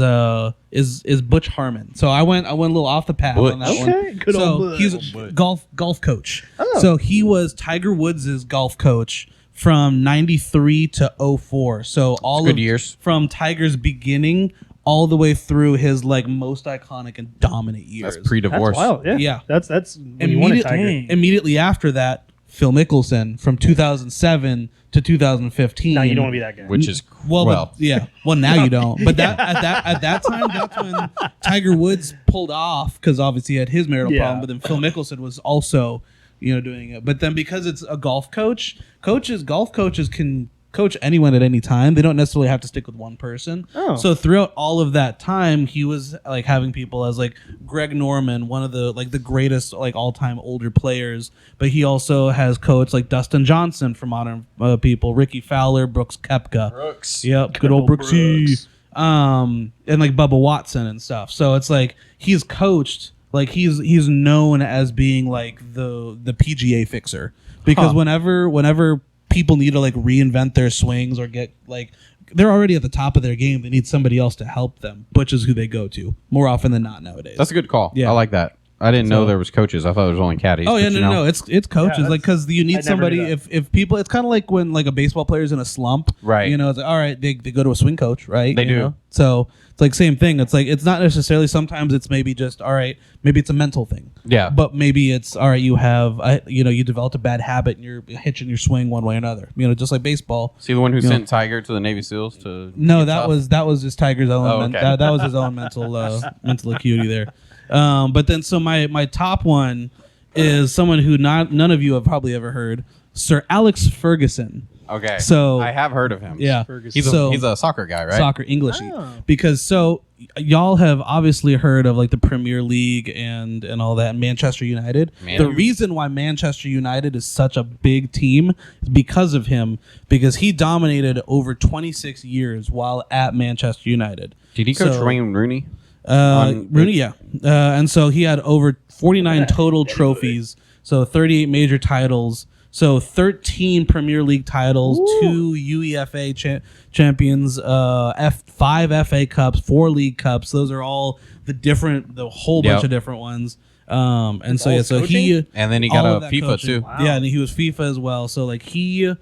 Butch Harmon. So I went a little off the path on that Butch. one. Okay, good so old Butch. he's a golf coach. Oh. So he was Tiger Woods' golf coach from 93 to 04. So all good of years. from Tiger's beginning all the way through his like most iconic and dominant years. That's pre-divorce. That's wild. Yeah. Yeah. That's when you want a Tiger. Immediately after that, Phil Mickelson from 2007 to 2015. No, you don't want to be that guy. Which is Well, well, but, yeah. Well, now you don't. But at that time, that's when Tiger Woods pulled off because obviously he had his marital Yeah. problem. But then Phil Mickelson was also, doing it. But then because it's a golf golf coaches can coach anyone at any time. They don't necessarily have to stick with one person. Oh. So throughout all of that time, he was like having people as like Greg Norman, one of the like the greatest like all time older players. But he also has coached like Dustin Johnson for modern people, Ricky Fowler, Brooks Koepka. Brooks. Yep, good old old Brooksy. Brooks. And like Bubba Watson and stuff. So it's like he's coached, like he's known as being like the PGA fixer because Huh. whenever people need to like reinvent their swings or get like they're already at the top of their game, they need somebody else to help them. Butch is who they go to more often than not nowadays. That's a good call. Yeah. I like that. I didn't So- know there was coaches. I thought there was only caddies. Oh yeah, but no, it's coaches Yeah, like because you I need never somebody. knew that. If people, it's kind of like when like a baseball player's in a slump, Right. It's like, all right, they go to a swing coach, right? They You do. know? So it's like same thing. It's like it's not necessarily. Sometimes it's maybe just all right. Maybe it's a mental thing. Yeah. But maybe it's all right. You have you developed a bad habit and you're hitching your swing one way or another. Just like baseball. See the one who You know- sent Tiger to the Navy SEALs to No, get that tough? was just Tiger's own. Oh, okay. That was his own mental acuity there. But then so my top one is someone who none of you have probably ever heard, Sir Alex Ferguson. Okay. So- I have heard of him. Yeah, Ferguson. He's a soccer guy, right? soccer Englishy. Oh. Because y'all have obviously heard of like the Premier League and all that, and Manchester United. Man. The reason why Manchester United is such a big team is because of him, because he dominated over 26 years while at Manchester United. Did he coach So- Wayne Rooney? On- Rooney, yeah. And so he had over 49 total trophies, so 38 major titles. So 13 Premier League titles, 2 UEFA champions, 5 FA Cups, 4 League Cups. Those are all the whole bunch of different ones. And so he and then he got all a of that FIFA coaching. too. Wow. Yeah, and he was FIFA as well. So like he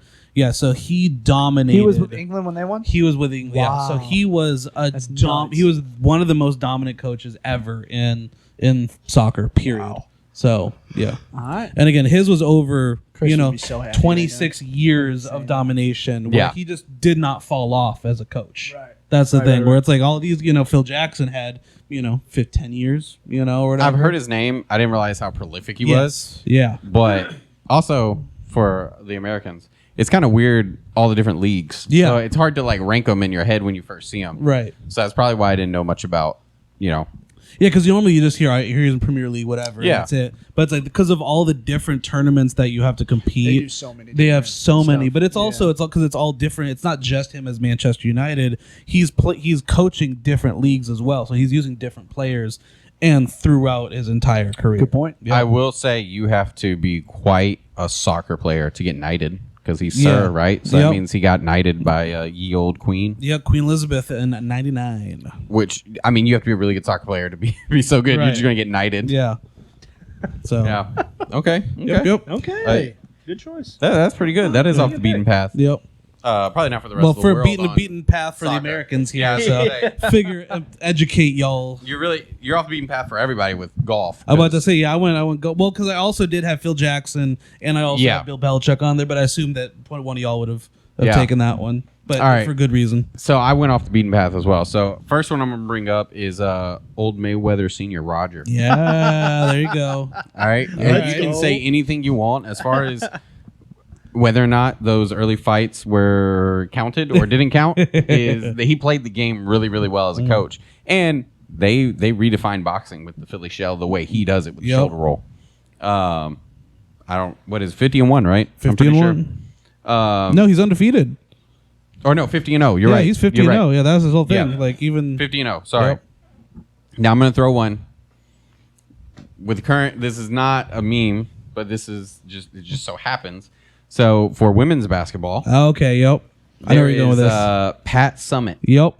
dominated. He was with England when they won. He was with England. Yeah. So Wow. he was That's nuts. he was one of the most dominant coaches ever in soccer. Period. Wow. So yeah. All right. And again, his was over, Chris would be so happy 26 years of domination where Yeah. he just did not fall off as a coach. Right. That's the Right, thing, right, where right. it's like all these, Phil Jackson had, 10 years, or whatever. I've heard his name. I didn't realize how prolific he Yes. was. Yeah. But also for the Americans, it's kind of weird all the different leagues. Yeah. So it's hard to like rank them in your head when you first see them. Right. So that's probably why I didn't know much about, Yeah, because normally you just hear he's in Premier League, whatever. Yeah. And that's it. But it's like because of all the different tournaments that you have to compete. They do so many. They have different so many, stuff. but it's also it's all because it's all different. It's not just him as Manchester United. He's coaching different leagues as well, so he's using different players and throughout his entire career. Good point. Yeah. I will say you have to be quite a soccer player to get knighted because he's Yeah. Sir, right? So Yep. that means he got knighted by ye old queen. Yeah, Queen Elizabeth in '99. Which I mean, you have to be a really good soccer player to be so good. Right. You're just gonna get knighted. Yeah. So Yeah. Okay. Yep. Okay. Good choice. That's pretty good. That is off the beaten path. Yep. Probably not for the rest Well, of the for world. beating the on beaten path for the soccer. Americans here, Yeah, I was so gonna say. figure educate y'all. You're off the beaten path for everybody with golf. I'm about to say, yeah, I went go well because I also did have Phil Jackson and I also had Bill Belichick on there, but I assumed that one of y'all would have taken that one, but All right. for good reason. So I went off the beaten path as well. So first one I'm gonna bring up is old Mayweather Senior Roger. Yeah, there you go. All right, and Let's you can go. say anything you want as far as whether or not those early fights were counted or didn't count. Is that he played the game really, really well as a coach, and they redefined boxing with the Philly shell the way he does it with the shoulder roll. I don't. What is 50-1, right? I'm 50 pretty and sure. 1. No, he's undefeated. Or no, 50-0. You're Yeah, right. he's 50 You're and 0. right. Yeah, that's his whole thing. Yeah. Like even 50-0. Sorry. Yep. Now I'm gonna throw one. With the current, this is not a meme, but this is it just so happens. So for women's basketball, Okay, yep. I know where you're going with this. Pat Summit, Yep.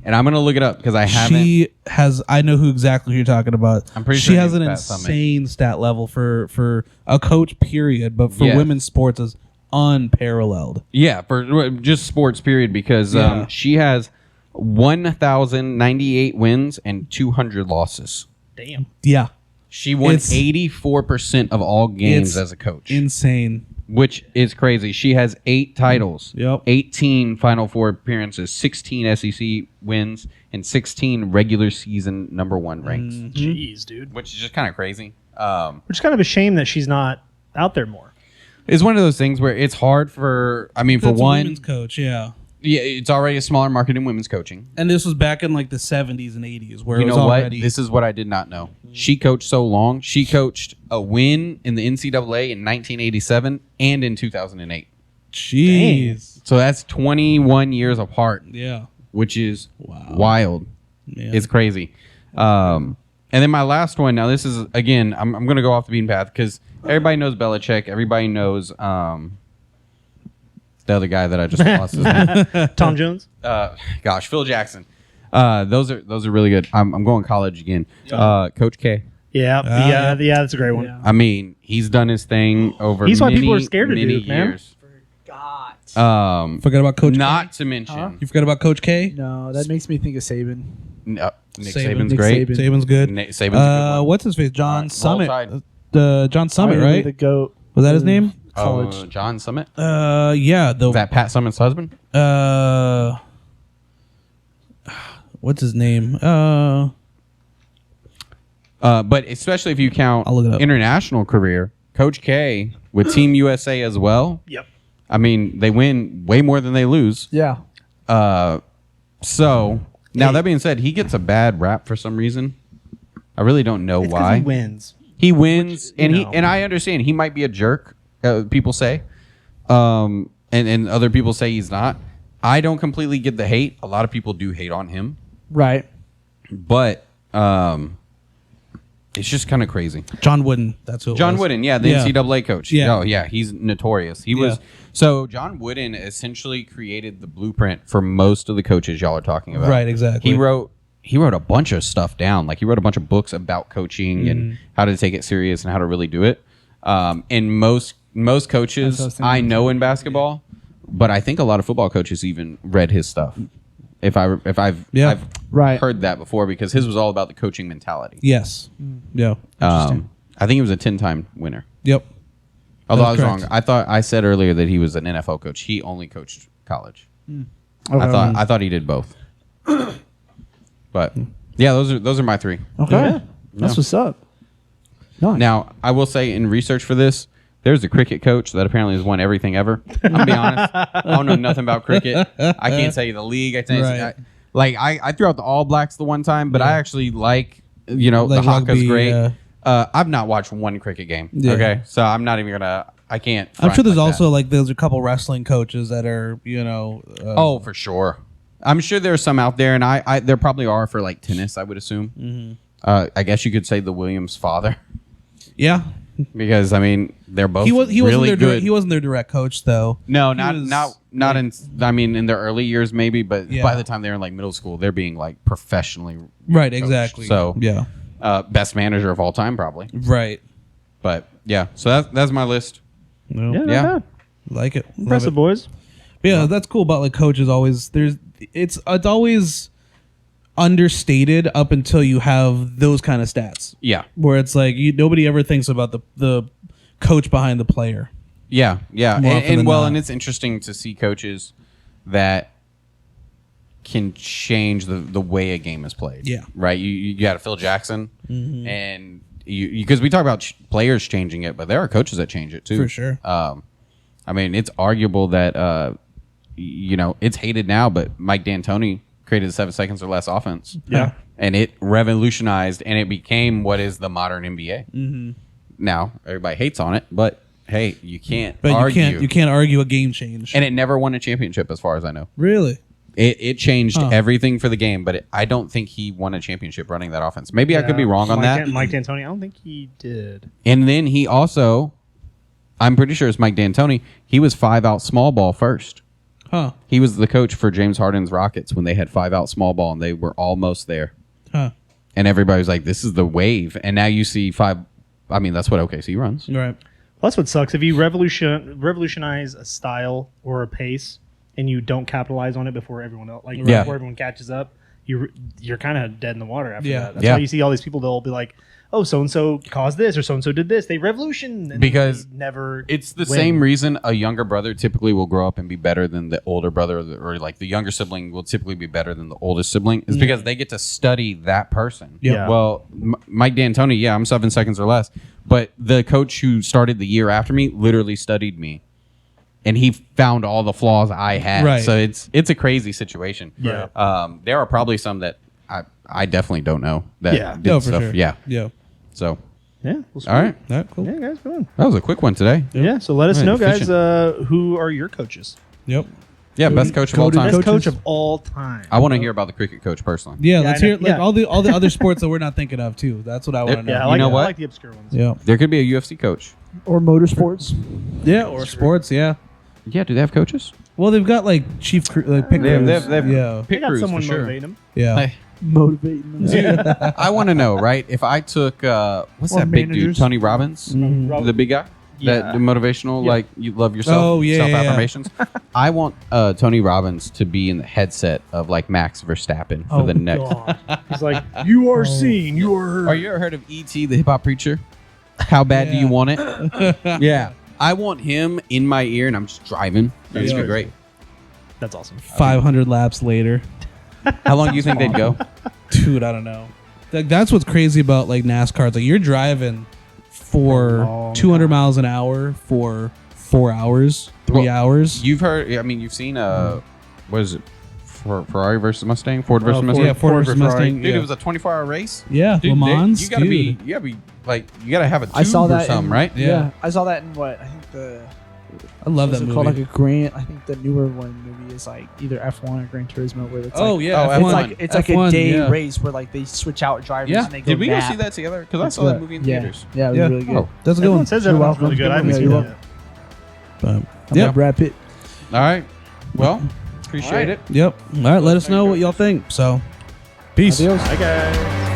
and I'm gonna look it up because I haven't. She has. I know who exactly you're talking about. I'm pretty she sure has her an name's Pat Summit. insane stat level for a coach. Period. But for Yes. women's sports is unparalleled. Yeah, for just sports period because Yeah. she has 1,098 wins and 200 losses. Damn. Yeah, She won It's- 84% of all games it's as a coach, insane. which is crazy. She has 8 titles, Yep. 18 Final Four appearances, 16 SEC wins, and 16 regular season #1 ranks, Jeez, dude. which is just kind of crazy. Which is kind of a shame that she's not out there more. It's one of those things where it's hard for, I mean, for That's a one, women's coach. Yeah, yeah, it's already a smaller market in women's coaching. and this was back in like the 70s and 80s where You it was know what? already. This is what I did not know. She coached so long. She coached a win in the NCAA in 1987 and in 2008. Jeez. So that's 21 years apart, Yeah. which is Wow. wild. Man. It's crazy. And then my last one. Now this is again. I'm going to go off the beaten path because everybody knows Belichick. Everybody knows the other guy that I just lost his name. Tom Jones. Gosh, Phil Jackson. Those are really good. I'm going college again. Coach K. Yeah, yeah. that's a great one. Yeah. I mean, he's done his thing over. He's why many, people are scared of many Duke, man. years. God. Forgot about Coach Not K? to mention, You forgot about Coach K? No, that makes me think of Saban. Nick Saban. Saban's Nick great. Saban. Saban's good. Saban's a good one. What's his face? John Roll Summit. Tide. John Summit, Probably right? The GOAT. Was that his name? College. John Summit. Yeah. Is that Pat Summit's husband? What's his name? But especially if you count I'll look it up. international career, Coach K with Team USA as well. Yep. I mean, they win way more than they lose. Yeah. So now that being said, he gets a bad rap for some reason. I really don't know It's 'cause why. he wins. He wins, you and know. and I understand he might be a jerk. People say, and other people say he's not. I don't completely get the hate. A lot of people do hate on him, Right. but it's just kind of crazy. John Wooden. That's who it John was. Wooden, yeah, the NCAA coach. Yeah. Oh, yeah, he's notorious. He was so John Wooden essentially created the blueprint for most of the coaches y'all are talking about. Right, exactly. He wrote a bunch of stuff down. Like he wrote a bunch of books about coaching and how to take it serious and how to really do it. And most coaches I know in basketball, but I think a lot of football coaches even read his stuff. I've Right. heard that before because his was all about the coaching mentality. Yes. Yeah. I think he was a 10-time winner. Yep. Although I That's was correct. wrong. I thought I said earlier that he was an NFL coach. He only coached college. Okay. I thought he did both. But yeah, those are my three. Okay. Yeah. That's what's up. Nice. Now I will say in research for this, there's a cricket coach that apparently has won everything ever. I'm gonna be honest. I don't know nothing about cricket. I can't tell you the league. I think Right. I threw out the All Blacks the one time, but I actually like the Like Haka's rugby, great. I've not watched one cricket game. Yeah. Okay, so I'm not even gonna. I can't. I'm sure front there's like also that. like there's a couple wrestling coaches that are Oh, for sure. I'm sure there's some out there, and I there probably are for like tennis. I would assume. I guess you could say the Williams father, yeah. because I mean they're both He wasn't really their good. he wasn't their direct coach though. No, He not was, not in. I mean, in their early years, maybe, but Yeah. by the time they're in like middle school, they're being like professionally Right, coached. exactly. So yeah. Best manager of all time, probably. Right. But yeah, so that's my list. No. Yeah, not Yeah. bad. Like it. Love Impressive, it. boys. But yeah, that's cool about like coaches always it's always understated up until you have those kind of stats Yeah, where it's like nobody ever thinks about the coach behind the player. yeah. More often than not. And it's interesting to see coaches that can change the way a game is played. Yeah. Right. You got a Phil Jackson, and you because we talk about players changing it, but there are coaches that change it too. For sure. I mean, it's arguable that it's hated now, but Mike D'Antoni created the 7 seconds or less offense. Yeah. And it revolutionized, and it became what is the modern NBA. Mm-hmm. Now everybody hates on it, but hey, you can't But argue. you can't argue a game change. And it never won a championship, as far as I know. Really? It changed Huh. everything for the game, but I don't think he won a championship running that offense. Maybe I could be wrong on that. Mike D'Antoni, I don't think he did. And then he also, I'm pretty sure it's Mike D'Antoni, he was 5 out small ball first. Huh. He was the coach for James Harden's Rockets when they had 5 out small ball, and they were almost there. Huh. And everybody was like, this is the wave. And now you see 5. I mean, that's what OKC runs. Right. That's what sucks. If you revolutionize a style or a pace and you don't capitalize on it before everyone else, Yeah. before everyone catches up, you're kind of dead in the water after Yeah. that. That's Yeah. why you see all these people. They'll be like, "Oh, so and so caused this, or so and so did this. They revolution." And Because they never. It's the win. same reason a younger brother typically will grow up and be better than the older brother, or like the younger sibling will typically be better than the oldest sibling, is because they get to study that person. Yep. Yeah. Well, Mike D'Antoni, I'm 7 seconds or less, but the coach who started the year after me literally studied me, and he found all the flaws I had. Right. So it's a crazy situation. Yeah. There are probably some that I definitely don't know that Yeah. did No, for stuff. sure. Yeah. Yeah. So Yeah. Well, all right, All right, cool. Yeah, guys, go on. that was a quick one today. Yeah. So let us Right, know, guys. efficient. Who are your coaches? Yep. Yeah, best coach of all time. Best coach of all time. I want to hear about the cricket coach personally. Yeah, Yeah, let's I know. hear like Yeah. all the other sports that we're not thinking of too. That's what I want to know. Yeah, I You like, know I what? like the obscure ones. Yeah. There could be a UFC coach. Or motorsports. Yeah, or sports, yeah. Yeah, do they have coaches? Well, they've got like chief like pit They have- crews. they have- yeah. They Pit got crews someone for sure. motivating them. Yeah. Motivating them. I want to know, right? If I took what's Or that big dude, managers. Tony Robbins, Rob- the big guy, Yeah. that the motivational, Yeah. like you love yourself, Oh, yeah, self yeah, yeah. affirmations. I want Tony Robbins to be in the headset of like Max Verstappen for the next. God. He's like, you are seen, you are heard. Are you ever heard of E.T. the hip hop preacher? How bad do Yeah. you want it? Yeah, I want him in my ear, and I'm just driving. It's gonna be great. That's awesome. 500 laps later. How long do you think they'd go? Dude, I don't know. Like that's what's crazy about like NASCAR. It's like you're driving for long 200 miles an hour for 4 hours, 3 Well, hours. You've heard. I mean, you've seen. What is it? Ferrari versus Mustang. Ford versus Mustang. Yeah, Ford versus Mustang. Dude, yeah. it was a 24-hour race. Yeah, Dude, Le Mans. you gotta dude. be like, you gotta have a tube I saw that or something, in, right? Yeah. Yeah. I saw that in what I think the. I love what's that it movie. called like a Grant. I think the newer one movie is like either F1 or Gran Turismo, where it's Oh like, yeah, F1. it's like a F1, day yeah. race where like they switch out drivers Yeah. and they go Did we go nap. see that together? Because I It's saw that good. movie in Yeah. theaters. Yeah, it was Yeah. really good. Oh. That's a good Everyone one. says You're that one's welcome. really good. I haven't Yeah, seen you're it welcome. yet. But, I'm yep. not Brad Pitt. All right. Well, appreciate it. Yep. All right. Let us know what y'all think. So, peace. Adios. Bye, guys.